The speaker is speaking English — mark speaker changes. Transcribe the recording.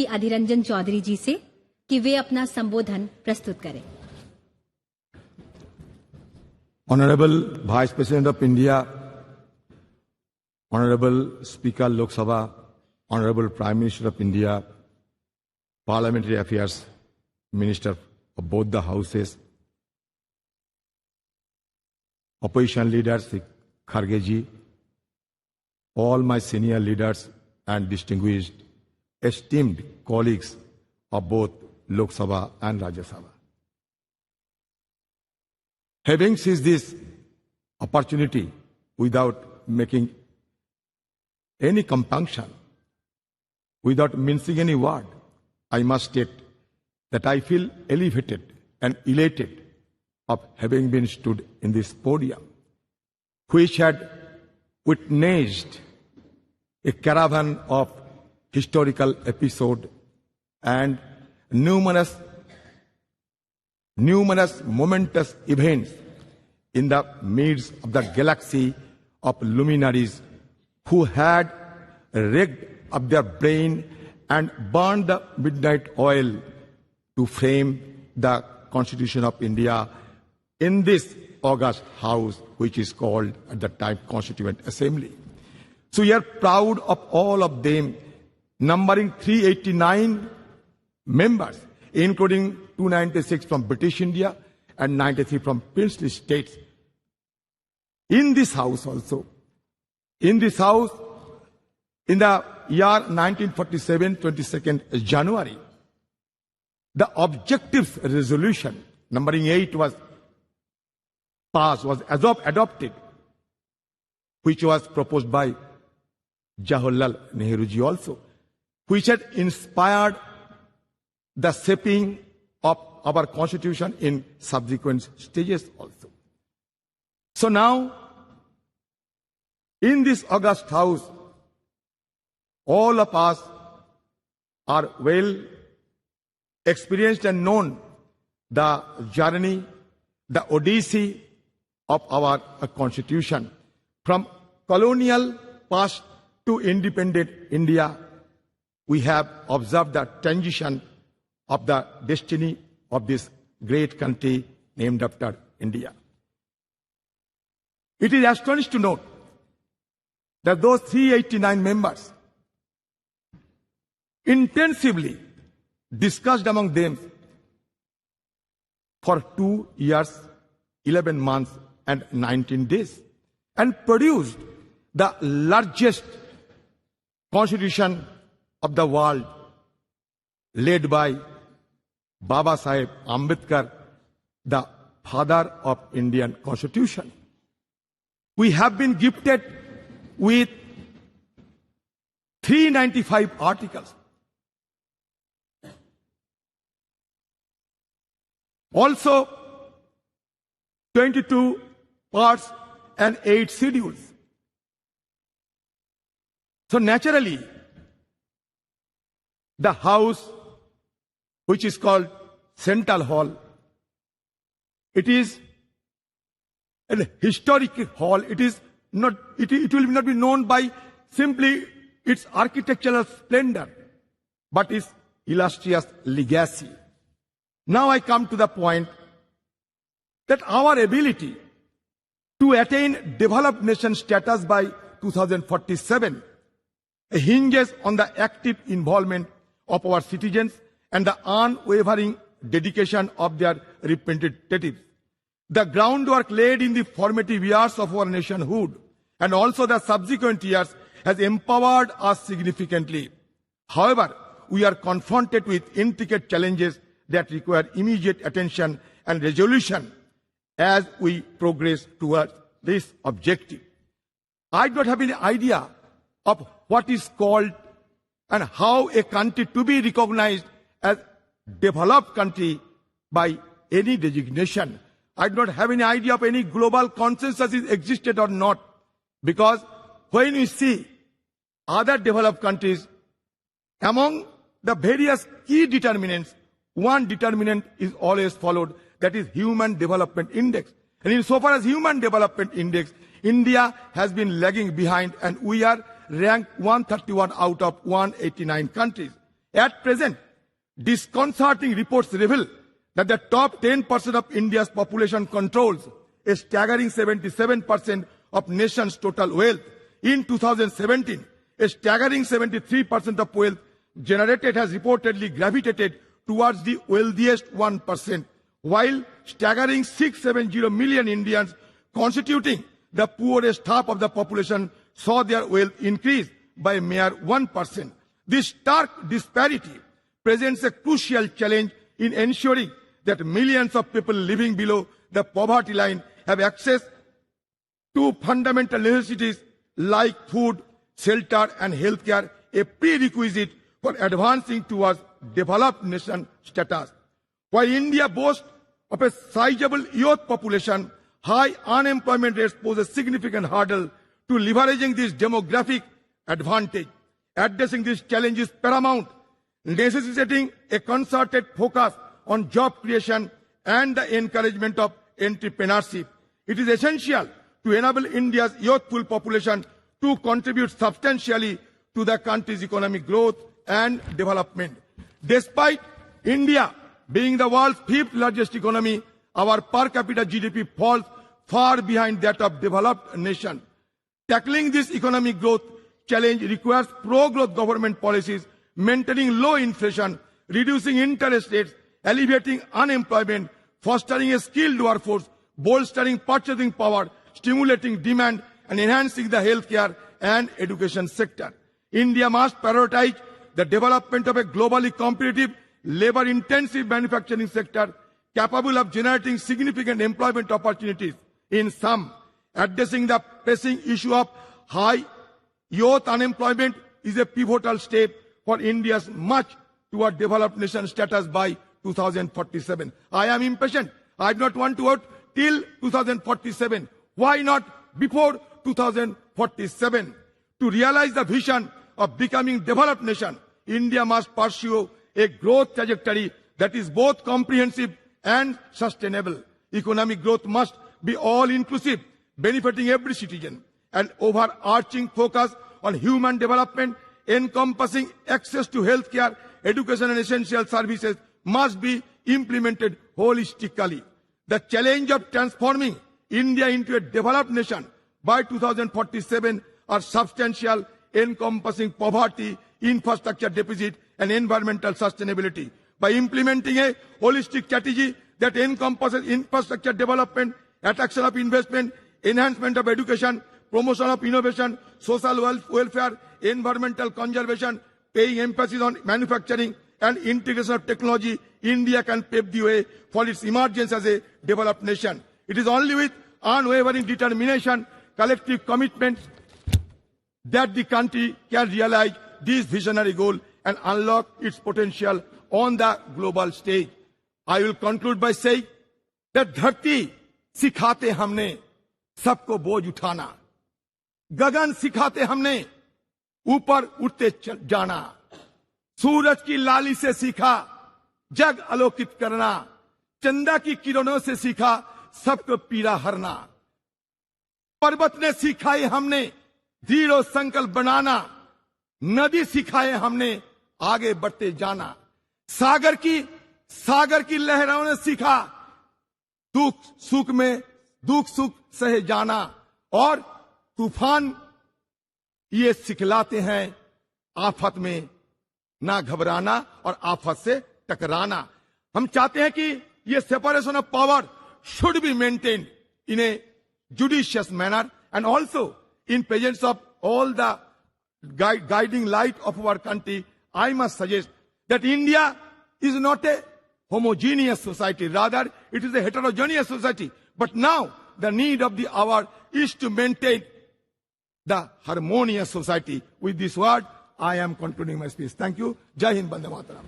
Speaker 1: अधीर रंजन चौधरी जी से कि वे अपना संबोधन प्रस्तुत करें।
Speaker 2: Honorable Vice President of India, Honorable Speaker Lok Sabha, Honorable Prime Minister of India, Parliamentary Affairs Minister of both the houses, opposition leaders Kharge ji, all my senior leaders and distinguished, esteemed colleagues of both Lok Sabha and Rajya Sabha. Having seized this opportunity without making any compunction, without mincing any word, I must state that I feel elevated and elated of having been stood in this podium, which had witnessed a caravan of historical episodes and numerous momentous events in the midst of the galaxy of luminaries who had rigged up their brain and burned the midnight oil to frame the Constitution of India in this august house, which is called at the time Constituent Assembly. So we are proud of all of them, numbering 389 members, including 296 from British India and 93 from princely states. In this house also, in the year 1947, 22nd January, the objectives resolution, numbering 8, was passed, was adopted, which was proposed by Jawaharlal Nehru ji also, which had inspired the shaping of our constitution in subsequent stages also. So now, in this august house, all of us are well experienced and known the journey, the odyssey of our constitution. From colonial past to independent India, we have observed the transition of the destiny of this great country named after India. It is astonishing to note that those 389 members intensively discussed among them for 2 years, 11 months and 19 days and produced the largest constitution of the world, led by Baba Saheb Ambedkar, the father of Indian Constitution. We have been gifted with 395 articles. Also, 22 parts and 8 schedules. So naturally, the house, which is called Central Hall, it is a historic hall. It will not be known by simply its architectural splendor, but its illustrious legacy. Now I come to the point that our ability to attain developed nation status by 2047 hinges on the active involvement of our citizens and the unwavering dedication of their representatives. The groundwork laid in the formative years of our nationhood and also the subsequent years has empowered us significantly. However, we are confronted with intricate challenges that require immediate attention and resolution as we progress towards this objective. I don't have any idea of what is called and how a country to be recognized as developed country by any designation. I don't have any idea of any global consensus is existed or not, because when you see other developed countries, among the various key determinants, one determinant is always followed, that is Human Development Index. And insofar as Human Development Index, India has been lagging behind and we are ranked 131 out of 189 countries. At present, disconcerting reports reveal that the top 10% of India's population controls a staggering 77% of nation's total wealth. In 2017, a staggering 73% of wealth generated has reportedly gravitated towards the wealthiest 1%, while staggering 670 million Indians constituting the poorest half of the population saw their wealth increase by a mere 1%. This stark disparity presents a crucial challenge in ensuring that millions of people living below the poverty line have access to fundamental necessities like food, shelter and healthcare, a prerequisite for advancing towards developed nation status. While India boasts of a sizable youth population, high unemployment rates pose a significant hurdle to leveraging this demographic advantage. Addressing this challenge is paramount, necessitating a concerted focus on job creation and the encouragement of entrepreneurship. It is essential to enable India's youthful population to contribute substantially to the country's economic growth and development. Despite India being the world's fifth largest economy, our per capita GDP falls far behind that of developed nations. Tackling this economic growth challenge requires pro-growth government policies, maintaining low inflation, reducing interest rates, alleviating unemployment, fostering a skilled workforce, bolstering purchasing power, stimulating demand, and enhancing the healthcare and education sector. India must prioritize the development of a globally competitive, labor-intensive manufacturing sector capable of generating significant employment opportunities. In sum, addressing the pressing issue of high youth unemployment is a pivotal step for India's march toward developed nation status by 2047. I am impatient. I do not want to wait till 2047. Why not before 2047? To realize the vision of becoming developed nation, India must pursue a growth trajectory that is both comprehensive and sustainable. Economic growth must be all-inclusive, benefiting every citizen. An overarching focus on human development, encompassing access to healthcare, education and essential services must be implemented holistically. The challenge of transforming India into a developed nation by 2047 are substantial, encompassing poverty, infrastructure deficit and environmental sustainability. By implementing a holistic strategy that encompasses infrastructure development, attraction of investment, enhancement of education, promotion of innovation, social welfare, environmental conservation, paying emphasis on manufacturing and integration of technology, India can pave the way for its emergence as a developed nation. It is only with unwavering determination, collective commitment that the country can realize this visionary goal and unlock its potential on the global stage. I will conclude by saying that धरती सिखाते हमने सबको बोझ उठाना, गगन सिखाते हमने ऊपर उठते जाना, सूरज की लाली से सीखा जग आलोकित करना, चंदा की किरणों से सीखा सबको पीड़ा हरना, पर्वत ने सिखाए हमने दृढ़ संकल्प बनाना, नदी सिखाए हमने आगे बढ़ते जाना, सागर की लहरों ने सीखा दुख सुख सहे जाना, और तूफान ये सिखलाते हैं आफत में ना घबराना और आफत से टकराना. हम चाहते हैं कि ये separation of power should be maintained in a judicious manner and also in presence of all the guiding light of our country. I must suggest that India is not a homogeneous society, rather it is a heterogeneous society. But now the need of the hour is to maintain the harmonious society. With this word, I am concluding my speech. Thank you. Jai Hind, Bande Mataram.